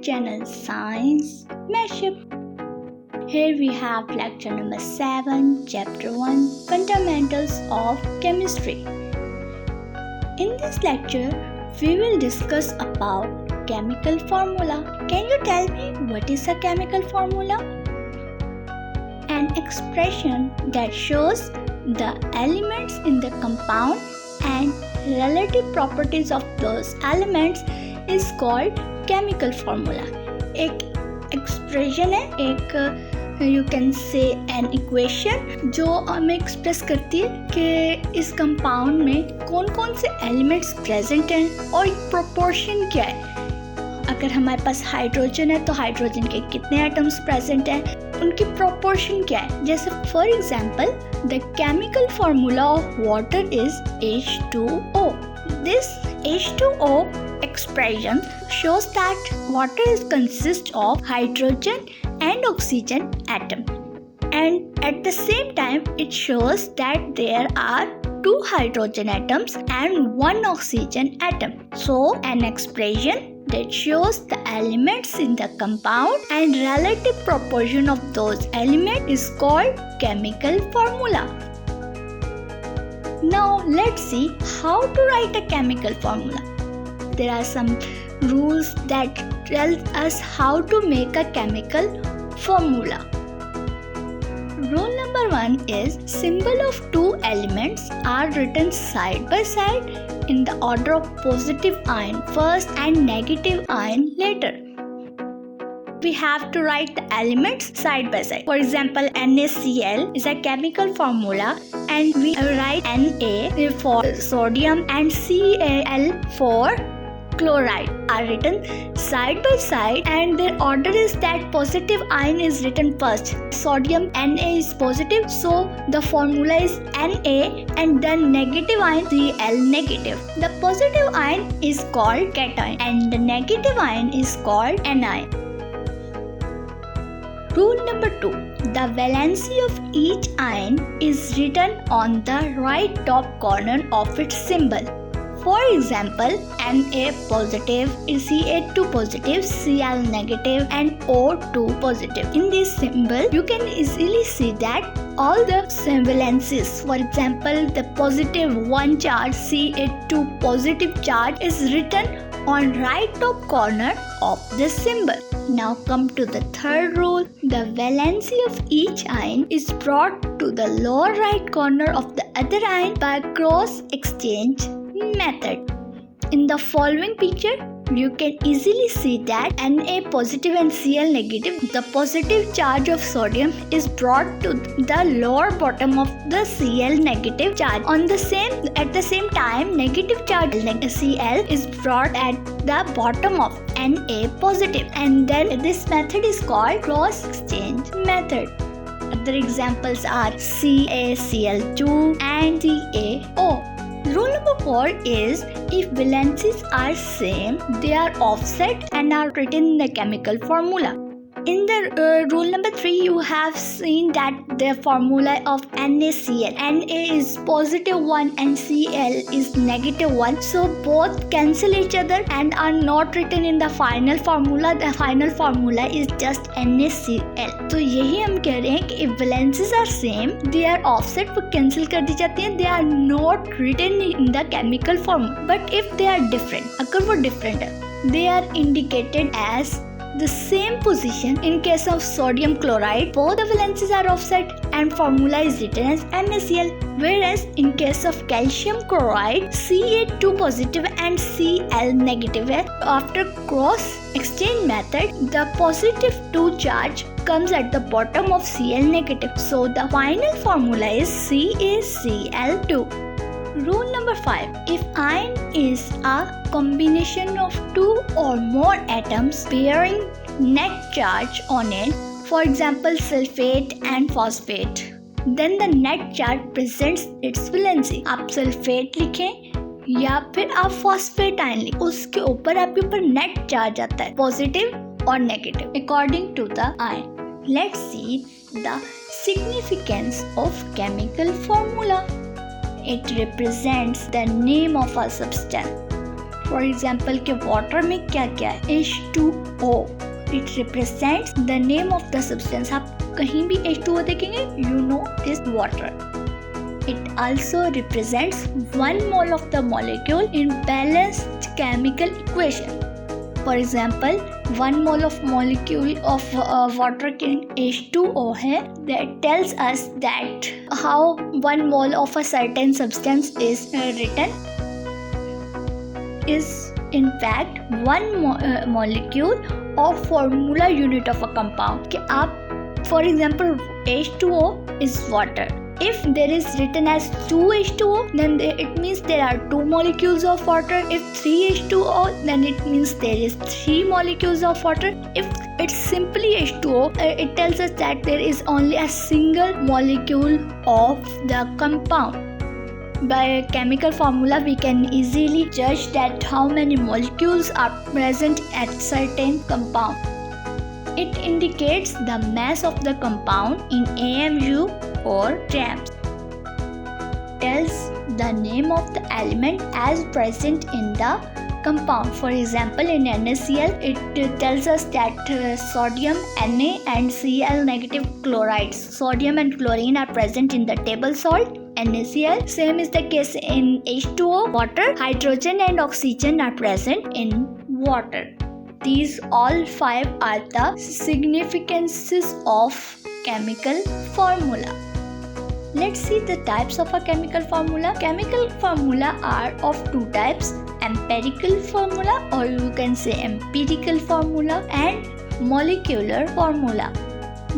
channel Science Mashup. Here we have lecture number 7, chapter 1, Fundamentals of Chemistry. In this lecture, we will discuss about chemical formula. Can you tell me what is a chemical formula? An expression that shows the elements in the compound and relative properties of those elements is called chemical formula. एक expression है, एक you can say an equation जो हमें express करती है कि इस compound में कौन कौन से एलिमेंट्स प्रेजेंट हैं और प्रोपोर्शन क्या है. अगर हमारे पास हाइड्रोजन है तो हाइड्रोजन के कितने एटम्स प्रेजेंट हैं, उनकी प्रोपोर्शन क्या है. जैसे for example the chemical formula of water is H2O. This H2O expression shows that water is consist of hydrogen and oxygen atom, and at the same time it shows that there are 2 hydrogen atoms and 1 oxygen atom. So an expression that shows the elements in the compound and relative proportion of those elements is called chemical formula. Now let's see how to write a chemical formula. There are some rules that tell us how to make a chemical formula. Rule number 1 is symbol of 2 elements are written side by side in the order of positive ion first and negative ion later. We have to write the elements side by side. For example, NaCl is a chemical formula and we write Na for sodium and Cl for chloride are written side by side, and their order is that positive ion is written first. Sodium Na is positive, so the formula is Na, and then negative ion Cl negative. The positive ion is called cation and the negative ion is called anion. Rule number 2. The valency of each ion is written on the right top corner of its symbol. For example, Na positive, Ca2 positive, Cl negative and O2 positive. In this symbol, you can easily see that all the valencies. For example, the positive 1 charge, Ca2 positive charge is written on right top corner of the symbol. Now come to the third rule. The valency of each ion is brought to the lower right corner of the other ion by cross exchange method. In the following picture, you can easily see that Na positive and Cl negative, the positive charge of sodium is brought to the lower bottom of the Cl negative charge. At the same time, negative charge Cl is brought at the bottom of Na positive, and then this method is called cross exchange method. Other examples are CaCl2 and CaO. Rule number 4 is if valencies are same, they are offset and are written in the chemical formula. In the rule number 3, you have seen that the formula of NaCl. Na is positive 1 and Cl is negative 1. So both cancel each other and are not written in the final formula. The final formula is just NaCl. तो यही हम कह रहे हैं कि if valencies are same, they are offset, वो cancel कर दी जाती हैं. They are not written in the chemical formula. But if they are different, अगर वो different है, they are indicated as the same position. In case of sodium chloride, both the valencies are offset and formula is written as NaCl. Whereas in case of calcium chloride, Ca2 positive and Cl negative है. After cross exchange method, the positive 2 charge comes at the bottom of Cl negative. So the final formula is CaCl2. Rule number 5. If ion is a combination of 2 or more atoms bearing net charge on it, for example sulfate and phosphate, then the net charge presents its valency. आप sulfate लिखें या फिर आप phosphate ion लिखें, उसके ऊपर आपके ऊपर net charge आता है, positive और negative according to the ion. Let's see the significance of chemical formula. It represents the name of a substance. For example, कि water में क्या क्या है? H2O it represents the name of the substance. आप कहीं भी H2O देखेंगे, you know is water. It also represents 1 mole of the molecule in balanced chemical equation. For example, 1 mole of molecule of water in H2O है. That tells us that how 1 mole of a certain substance is written. Is in fact 1 molecule or formula unit of a compound. कि आप for example H2O is water. If there is written as 2H2O, then it means there are 2 molecules of water. If 3H2O, then it means there is 3 molecules of water. If it's simply H2O, it tells us that there is only a single molecule of the compound. By chemical formula, we can easily judge that how many molecules are present at certain compound. It indicates the mass of the compound in AMU or grams. Tells the name of the element as present in the compound. For example, in NaCl, it tells us that sodium, Na and Cl negative chlorides, sodium and chlorine are present in the table salt. NaCl. Same is the case in H2O, water. Hydrogen and oxygen are present in water. These all 5 are the significances of chemical formula. Let's see the types of a chemical formula. Chemical formula are of 2 types: empirical formula, or you can say empirical formula, and molecular formula.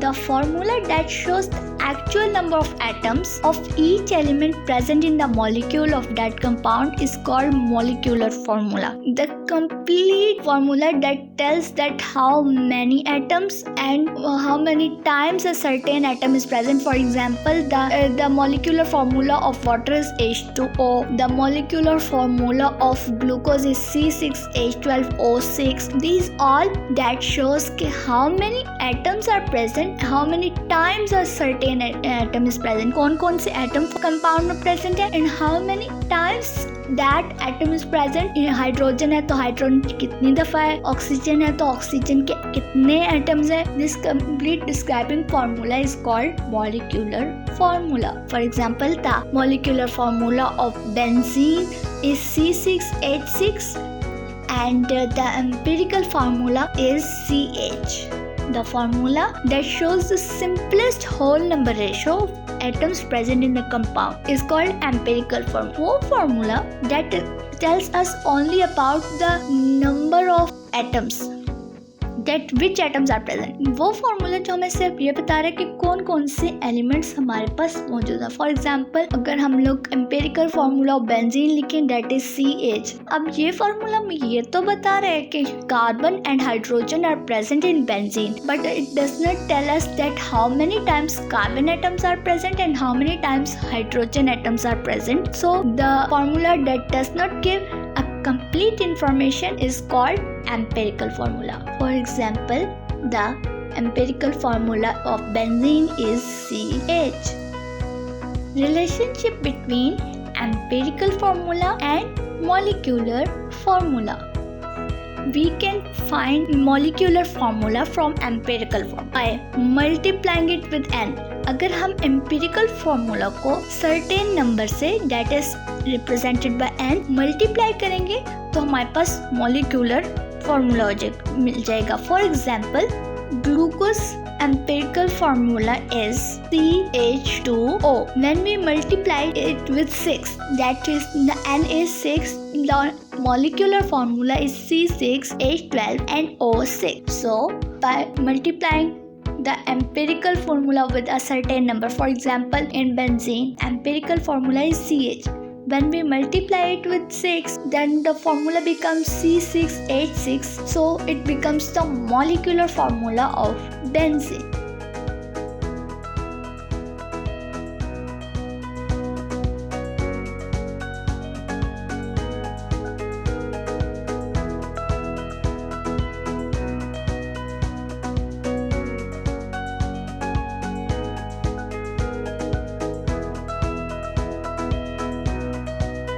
The formula that shows the actual number of atoms of each element present in the molecule of that compound is called molecular formula. The complete formula that tells that how many atoms and how many times a certain atom is present. For example, the molecular formula of water is H2O. The molecular formula of glucose is C6H12O6. These all that shows how many atoms are present, how many times a certain atom is present, कौन से atom compound में present है, and how many times that atom is present. Hydrogen है तो hydrogen कितनी दफा है, oxygen है तो ऑक्सीजन के कितने atoms है. This complete describing formula is called molecular formula. For example, the molecular formula of benzene is C6H6 and the empirical formula is CH. The formula that shows the simplest whole number ratio of atoms present in the compound is called empirical formula. वो formula that tells us only about the number of atoms, that which atoms are present. वो formula जो हमें सिर्फ ये बता रहा है कि कौन कौन से elements हमारे पास मौजूद है. For example, अगर हम लोग empirical formula of benzene लिखें, that is CH. अब ये formula में ये तो बता रहा है कि carbon and hydrogen are present in benzene, but it does not tell us that how many times carbon atoms are present and how many times hydrogen atoms are present. So the formula that does not give a complete information is called empirical formula. For example, the empirical formula of benzene is CH. Relationship between empirical formula and molecular formula. We can find molecular formula from empirical formula by multiplying it with n. अगर हम empirical formula को certain number से, that is represented by n, multiply करेंगे तो हमारे पास molecular formula मिल जाएगा. For example, glucose empirical formula is CH2O. When we multiply it with 6, that is the n is 6, the molecular formula is C6H12 and O6. So by multiplying the empirical formula with a certain number, for example in benzene, empirical formula is CH. When we multiply it with 6, then the formula becomes C6H6, so it becomes the molecular formula of benzene.